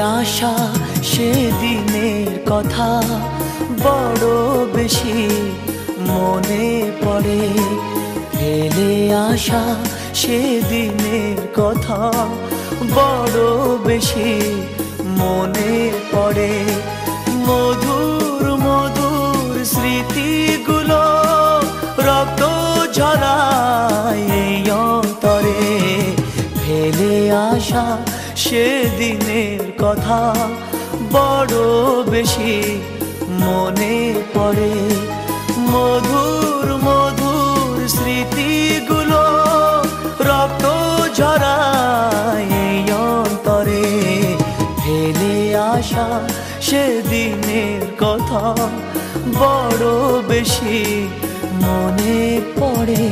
আসা সেদিনের কথা বড় বেশি মনে পড়ে। ফেলে আসা সেদিনের কথা বড় বেশি মনে পড়ে। মধুর মধুর স্মৃতিগুলো রক্ত ঝরায় এই অন্তরে। ফেলে আসা সেদিনের কথা বড় বেশি মনে পড়ে। মধুর মধুর স্মৃতিগুলো রক্ত ঝরায় এই অন্তরে। ফেলে আসা সেদিনের কথা বড় বেশি মনে পড়ে।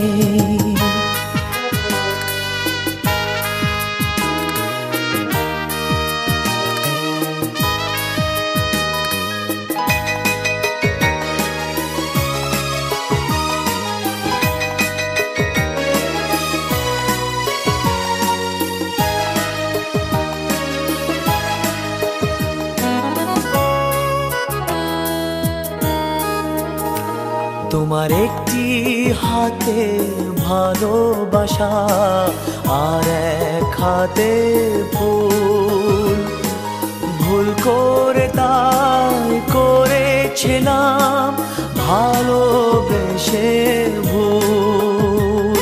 তোমার একটি হাতে ভালোবাসা আর এক হাতে ফুল। ভুল করে তাই করেছিলাম ভালোবেসে ভুল।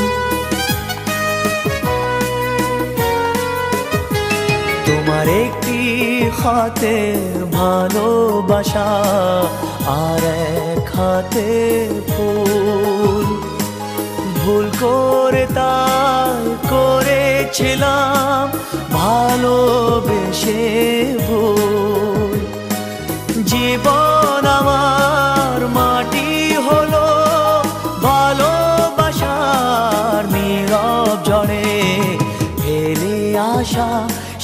তোমার একটি হাতে ভালোবাসা আর এক হাতে ফুল। ভুল করে তাই করেছিলাম ভালোবেসে ভুল। জীবন আমার মাটি হলো ভালোবাসার নীরব ঝড়ে। ফেলে আসা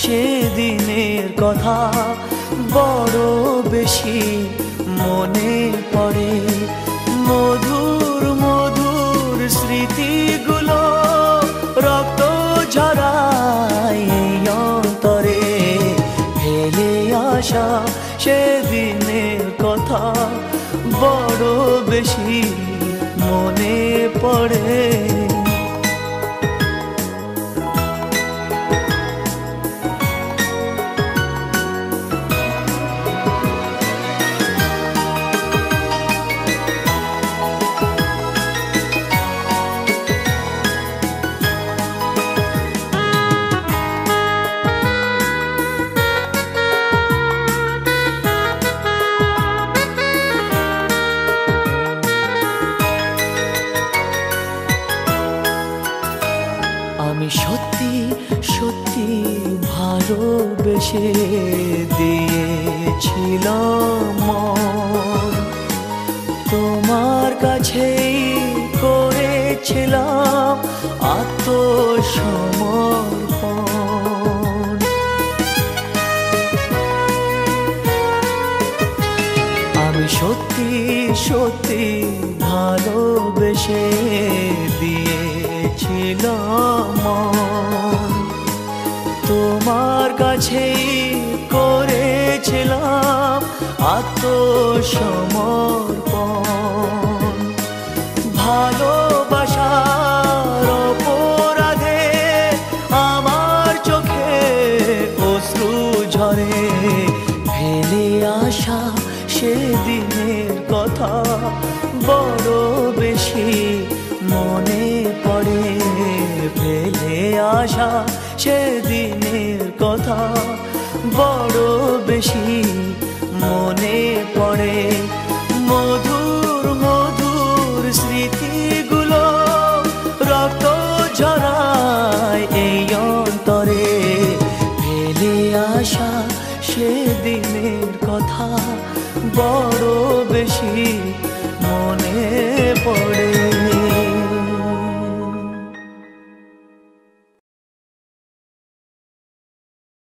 সেদিনের কথা বড় বেশি মনে পড়ে। মধুর মধুর স্মৃতিগুলো রক্ত ঝরায় এই অন্তরে। ফেলে আসা সেদিনের কথা বড় বেশি মনে পড়ে। আমি সত্যি সত্যি ভালোবেসে দিয়েছিলাম মন। তোমার কাছেই করেছিলাম আত্মসমর্পণ। আমি সত্যি সত্যি ভালোবেসে দিয়েছিলাম মন। তোমার কাছেই করেছিলাম আত্মসমর্পণ। ভালোবাসার অপরাধে আমার চোখে অশ্রু ঝরে। ফেলে আসা সেদিনের কথা বড় বেশি মনে পড়ে। ফেলে আসা সেদিনের কথা বড় বেশি মনে পড়ে। মধুর মধুর স্মৃতিগুলো রক্ত ঝরায় এই অন্তরে। ফেলে আসা সেদিনের কথা বড় বেশি